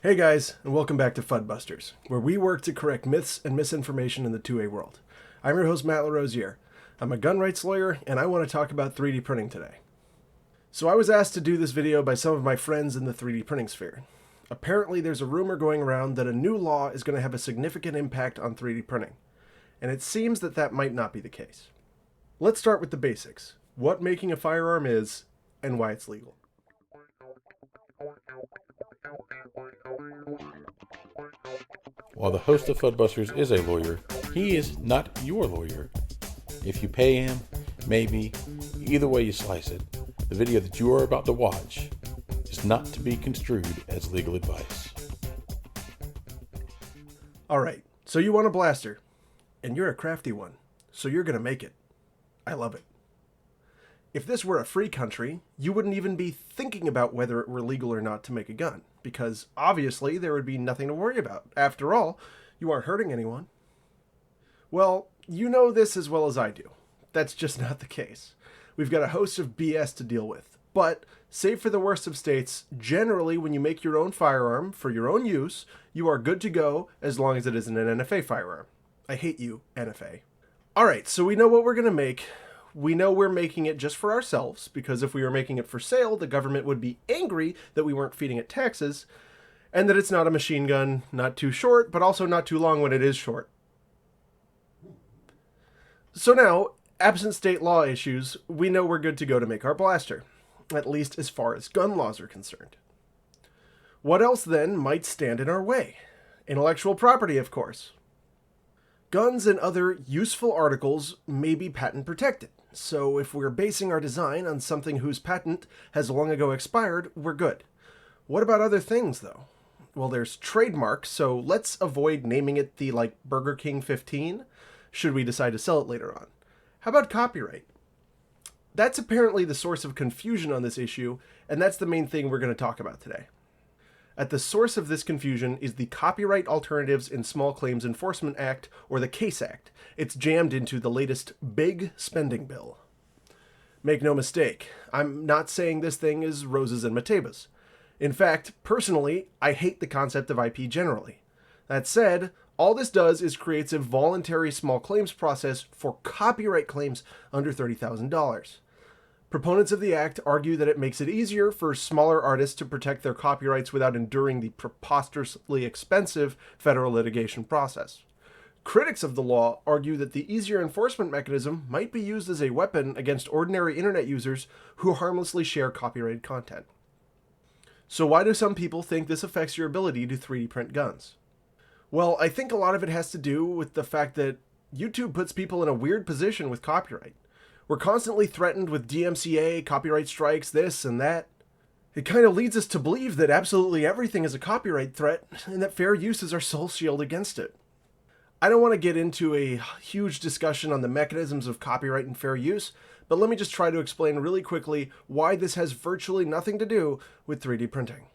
Hey guys, and welcome back to Fuddbusters, where we work to correct myths and misinformation in the 2A world. I'm your host, MacLeod. I'm a gun rights lawyer, and I want to talk about 3D printing today. So I was asked to do this video by some of my friends in the 3D printing sphere. Apparently there's a rumor going around that a new law is going to have a significant impact on 3D printing, and it seems that that might not be the case. Let's start with the basics: what making a firearm is, and why it's legal. While the host of Fuddbusters is a lawyer, he is not your lawyer. If you pay him, maybe, either way you slice it, the video that you are about to watch is not to be construed as legal advice. Alright, so you want a blaster, and you're a crafty one, so you're gonna make it. I love it. If this were a free country, you wouldn't even be thinking about whether it were legal or not to make a gun, because obviously there would be nothing to worry about. After all, you aren't hurting anyone. Well, you know this as well as I do. That's just not the case. We've got a host of BS to deal with, but save for the worst of states, generally when you make your own firearm for your own use, you are good to go as long as it isn't an NFA firearm. I hate you, NFA. Alright, so we know what we're going to make. We know we're making it just for ourselves, because if we were making it for sale, the government would be angry that we weren't feeding it taxes, and that it's not a machine gun, not too short, but also not too long when it is short. So now, absent state law issues, we know we're good to go to make our blaster, at least as far as gun laws are concerned. What else then might stand in our way? Intellectual property, of course. Guns and other useful articles may be patent protected, so if we're basing our design on something whose patent has long ago expired, we're good. What about other things, though? Well, there's trademarks, so let's avoid naming it the, Burger King 15, should we decide to sell it later on. How about copyright? That's apparently the source of confusion on this issue, and that's the main thing we're going to talk about today. At the source of this confusion is the Copyright Alternatives in Small Claims Enforcement Act, or the CASE Act. It's jammed into the latest big spending bill. Make no mistake, I'm not saying this thing is roses and mateibas. In fact, personally, I hate the concept of IP generally. That said, all this does is creates a voluntary small claims process for copyright claims under $30,000. Proponents of the act argue that it makes it easier for smaller artists to protect their copyrights without enduring the preposterously expensive federal litigation process. Critics of the law argue that the easier enforcement mechanism might be used as a weapon against ordinary internet users who harmlessly share copyrighted content. So why do some people think this affects your ability to 3D print guns? Well, I think a lot of it has to do with the fact that YouTube puts people in a weird position with copyright. We're constantly threatened with DMCA, copyright strikes, this and that. It kind of leads us to believe that absolutely everything is a copyright threat, and that fair use is our sole shield against it. I don't want to get into a huge discussion on the mechanisms of copyright and fair use, but let me just try to explain really quickly why this has virtually nothing to do with 3D printing.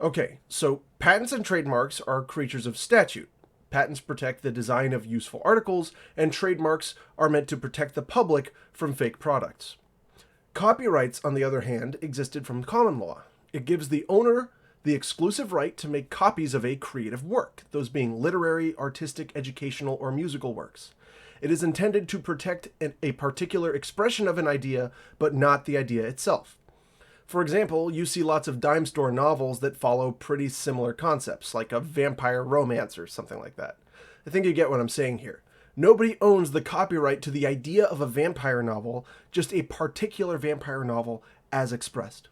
Okay, so patents and trademarks are creatures of statute. Patents protect the design of useful articles, and trademarks are meant to protect the public from fake products. Copyrights, on the other hand, existed from common law. It gives the owner the exclusive right to make copies of a creative work, those being literary, artistic, educational, or musical works. It is intended to protect a particular expression of an idea, but not the idea itself. For example, you see lots of dime store novels that follow pretty similar concepts, like a vampire romance or something like that. I think you get what I'm saying here. Nobody owns the copyright to the idea of a vampire novel, just a particular vampire novel as expressed.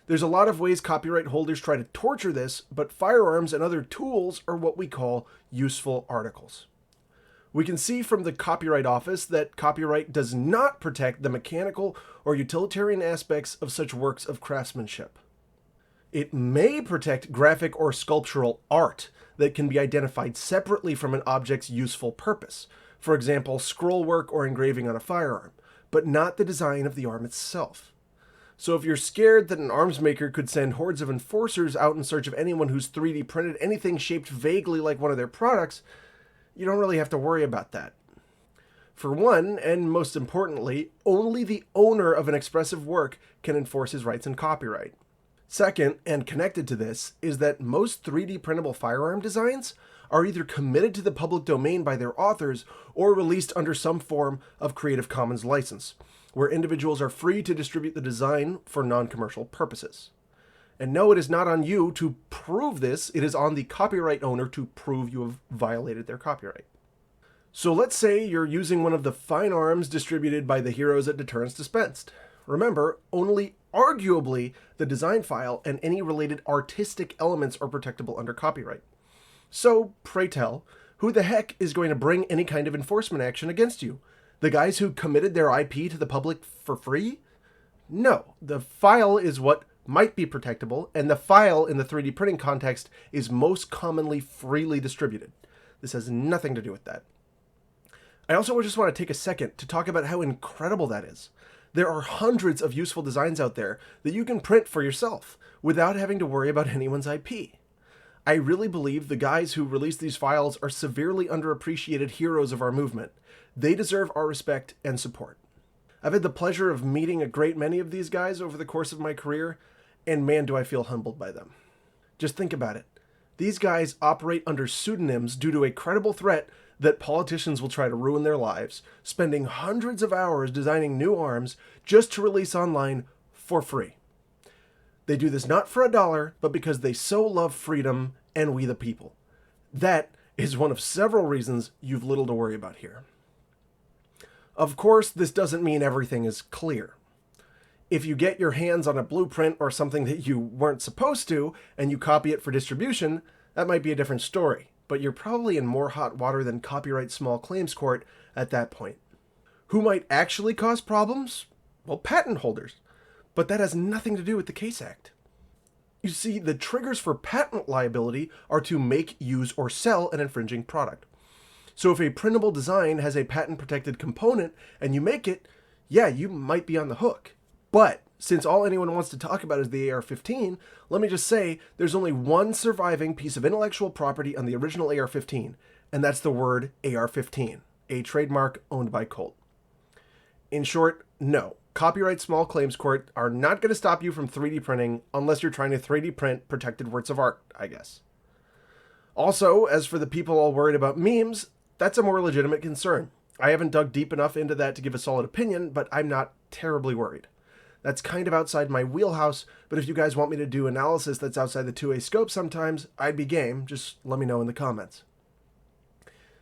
There's a lot of ways copyright holders try to torture this, but firearms and other tools are what we call useful articles. We can see from the Copyright Office that copyright does not protect the mechanical or utilitarian aspects of such works of craftsmanship. It may protect graphic or sculptural art that can be identified separately from an object's useful purpose, for example, scroll work or engraving on a firearm, but not the design of the arm itself. So if you're scared that an arms maker could send hordes of enforcers out in search of anyone who's 3D printed anything shaped vaguely like one of their products, you don't really have to worry about that. For one, and most importantly, only the owner of an expressive work can enforce his rights in copyright. Second, and connected to this, is that most 3D printable firearm designs are either committed to the public domain by their authors or released under some form of Creative Commons license, where individuals are free to distribute the design for non-commercial purposes. And no, it is not on you to prove this, it is on the copyright owner to prove you have violated their copyright. So let's say you're using one of the fine arms distributed by the heroes at Deterrence Dispensed. Remember, only arguably the design file and any related artistic elements are protectable under copyright. So, pray tell, who the heck is going to bring any kind of enforcement action against you? The guys who committed their IP to the public for free? No, the file is what might be protectable, and the file in the 3D printing context is most commonly freely distributed. This has nothing to do with that. I also just want to take a second to talk about how incredible that is. There are hundreds of useful designs out there that you can print for yourself without having to worry about anyone's IP. I really believe the guys who release these files are severely underappreciated heroes of our movement. They deserve our respect and support. I've had the pleasure of meeting a great many of these guys over the course of my career, and man, do I feel humbled by them. Just think about it. These guys operate under pseudonyms due to a credible threat that politicians will try to ruin their lives, spending hundreds of hours designing new arms just to release online for free. They do this not for $1, but because they so love freedom and we the people. That is one of several reasons you've little to worry about here. Of course, this doesn't mean everything is clear. If you get your hands on a blueprint or something that you weren't supposed to, and you copy it for distribution, that might be a different story, but you're probably in more hot water than copyright small claims court at that point. Who might actually cause problems? Well, patent holders. But that has nothing to do with the Case Act. You see, the triggers for patent liability are to make, use, or sell an infringing product. So if a printable design has a patent-protected component and you make it, yeah, you might be on the hook. But since all anyone wants to talk about is the AR-15, let me just say there's only one surviving piece of intellectual property on the original AR-15, and that's the word AR-15, a trademark owned by Colt. In short, no. Copyright small claims court are not going to stop you from 3D printing unless you're trying to 3D print protected works of art, I guess. Also, as for the people all worried about memes, that's a more legitimate concern. I haven't dug deep enough into that to give a solid opinion, but I'm not terribly worried. That's kind of outside my wheelhouse, but if you guys want me to do analysis that's outside the 2A scope sometimes, I'd be game. Just let me know in the comments.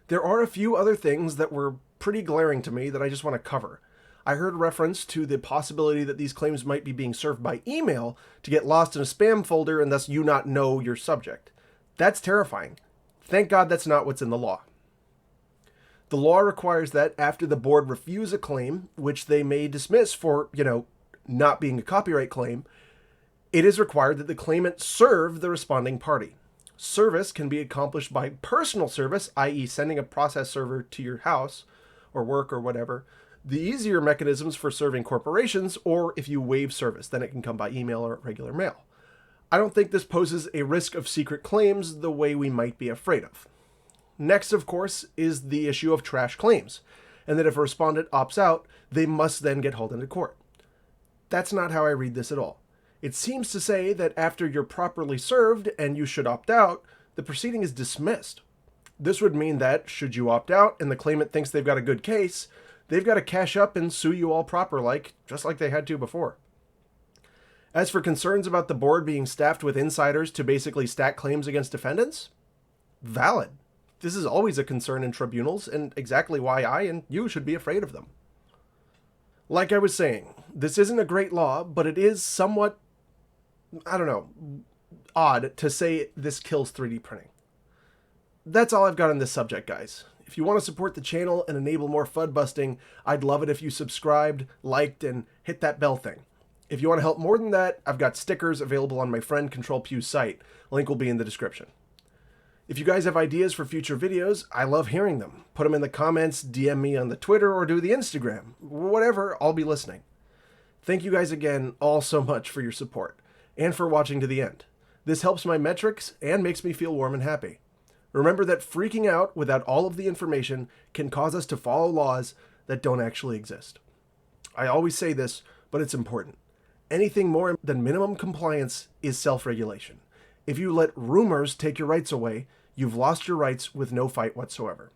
There are a few other things that were pretty glaring to me that I just want to cover. I heard reference to the possibility that these claims might be being served by email to get lost in a spam folder and thus you not know your subject. That's terrifying. Thank God that's not what's in the law. The law requires that after the board refuse a claim, which they may dismiss for, not being a copyright claim, it is required that the claimant serve the responding party. Service can be accomplished by personal service, i.e. sending a process server to your house or work or whatever. The easier mechanisms for serving corporations, or if you waive service, then it can come by email or regular mail. I don't think this poses a risk of secret claims the way we might be afraid of. Next, of course, is the issue of trash claims, and that if a respondent opts out, they must then get hauled into court. That's not how I read this at all. It seems to say that after you're properly served and you should opt out, the proceeding is dismissed. This would mean that, should you opt out and the claimant thinks they've got a good case, they've got to cash up and sue you all proper just like they had to before. As for concerns about the board being staffed with insiders to basically stack claims against defendants, valid. This is always a concern in tribunals and exactly why I and you should be afraid of them. Like I was saying, this isn't a great law, but it is somewhat, odd to say this kills 3D printing. That's all I've got on this subject, guys. If you want to support the channel and enable more FUD busting, I'd love it if you subscribed, liked, and hit that bell thing. If you want to help more than that, I've got stickers available on my friend Control Pew's site. Link will be in the description. If you guys have ideas for future videos, I love hearing them. Put them in the comments, DM me on the Twitter, or do the Instagram. Whatever, I'll be listening. Thank you guys again all so much for your support, and for watching to the end. This helps my metrics and makes me feel warm and happy. Remember that freaking out without all of the information can cause us to follow laws that don't actually exist. I always say this, but it's important. Anything more than minimum compliance is self-regulation. If you let rumors take your rights away, you've lost your rights with no fight whatsoever.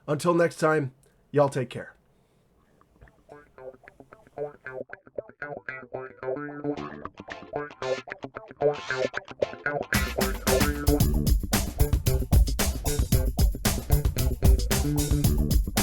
Until next time, y'all take care.